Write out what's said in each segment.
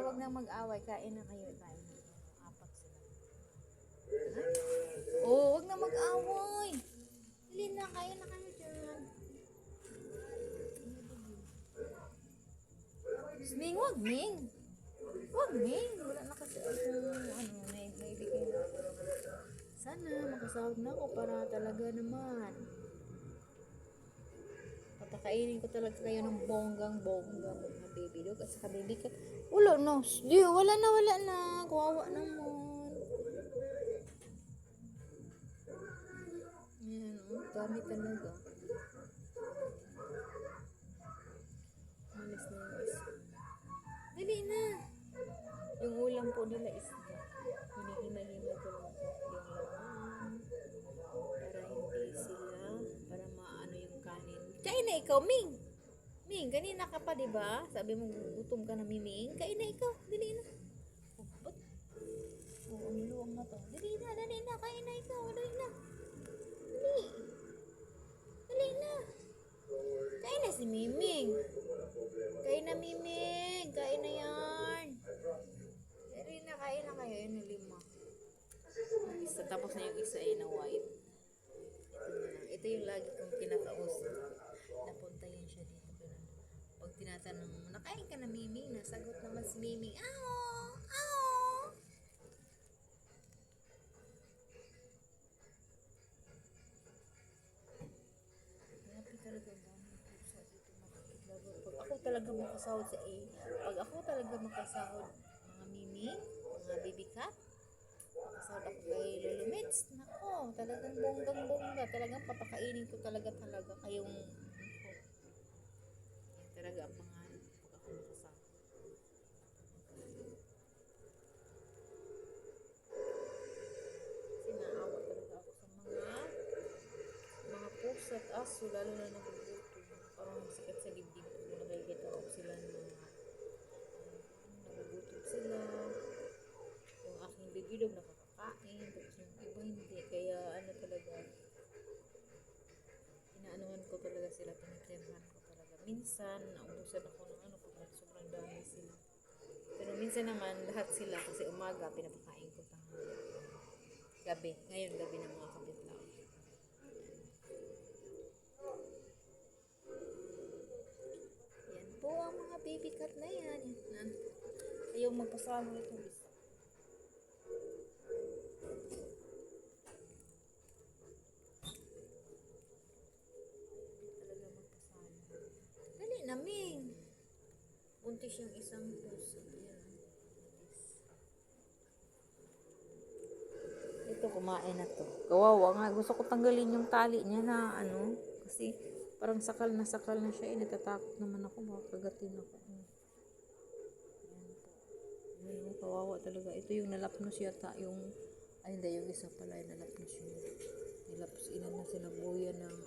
wag na mag-away. Kain na kayo. Kain na. Apat sila. Wag na mag-away. Dali na, kain na kayo dyan. Ming, wag Ming. Wag Ming. Wala na kasi naibigay na. Sana makasahod na ako para talaga naman. Patakainin ko talaga kayo ng bonggang-bonggang mga baby dog at saka baby cat. Wala na. Wala na. Kawawa naman. Yan, dami talaga. Malis na yung isa. Dali na. Yung ulam po nila is hinihimay-himay ko lang yung laman para maano yung kanin. Kain na ikaw, Ming. Ming, kanina ka pa, diba? Sabi mo gutom ka na, Ming. Kain na ikaw. Dali na. Ang luwang na to. Dali na. Kain na ikaw. Dali na. Dali na. Kain na si Miming. Kain na, Miming. Kain na yan. Dali na, kain na kayo. Yan yung 5. Isa, tapos na yung isa ay na white. Ito yung lagi kong kinakausap. Napunta yun siya dito. Pag tinatanong mo, nakain ka na, Miming? Nasagot naman si Miming, "Aw! Aw!" Grabe talaga ang daming pusa dito, makikitlago. Pag ako talaga makasahod sa pag ako talaga makasahod, mga Miming, mga baby cat, makasahod ako kay Lolo Mits, nako, talagang bonggang-bongga, talagang papakainin ko talaga kayong talaga ang pangalan pag ako makasahod. Kasi naawa talaga ako sa mga pusa at aso, lalo na nagugutom. Parang sakit sa dibdib ko kung nakikita ko sila na nagugutom sila. Yung aking baby dog nakakakain, tapos yung iba hindi. Kaya talaga, inaanuhan ko talaga sila, tinitirhan ko talaga. Minsan, naubusan ako ng pag sobrang dami sila. Pero minsan naman, lahat sila kasi umaga, pinapakain ko tanghali. Gabi, ngayon gabi ng mga kapitlaw. Yan po ang mga baby cat na yan. Ayaw magpasama ito. Dali na, Ming. Buntis yung isang puso. Ito, kumain na to. Kawawa nga. Gusto ko tanggalin yung tali niya na kasi parang sakal na siya. Natatakot naman ako. Baka kagatin ako. Ayan po. Ayan, kawawa talaga. Ito yung nalapnos yata. Yung isa pala yung nalapnos yun. Inan na sinabuyan ng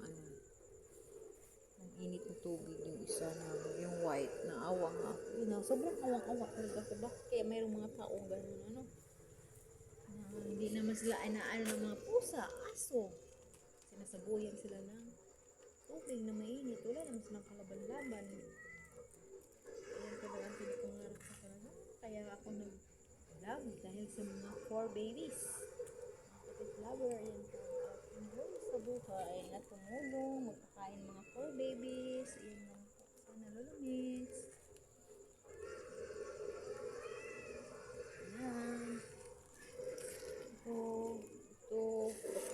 init na tubig yung isa na yung white na awa nga ako. Sobrang awang-awa talaga ko. Bakit kaya mayroong mga taong ganun hindi naman sila inaano ng mga pusa, aso. Sinasabuyan sila ng tubig na mainit. Wala naman silang kalaban-laban. Ayan talaga ang pinapangarap ko talaga. Kaya ako nag-vlog dahil sa mga 4 babies. Mga flower, ayan po. Sa buhay na tumulong, magpakain mga 4 babies. Ayan lang po. Sana Lolo Mix. Ayan. Ito.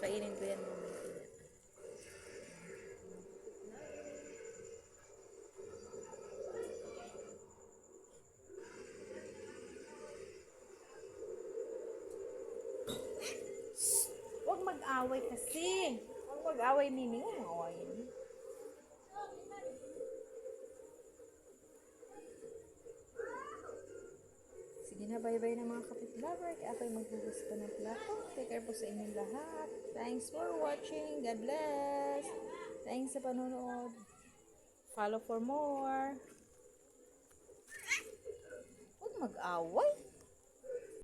Kainin ko yan mamaya. Huwag mag-away kasi. Huwag mag-away, Mimi. Huwag mag-away. Sige na, bye-bye na mga kapit-lover. Ako'y maghugas pa ng plato. Take care po sa inyong lahat. Thanks for watching. God bless. Thanks sa panonood. Follow for more. Huwag mag-away.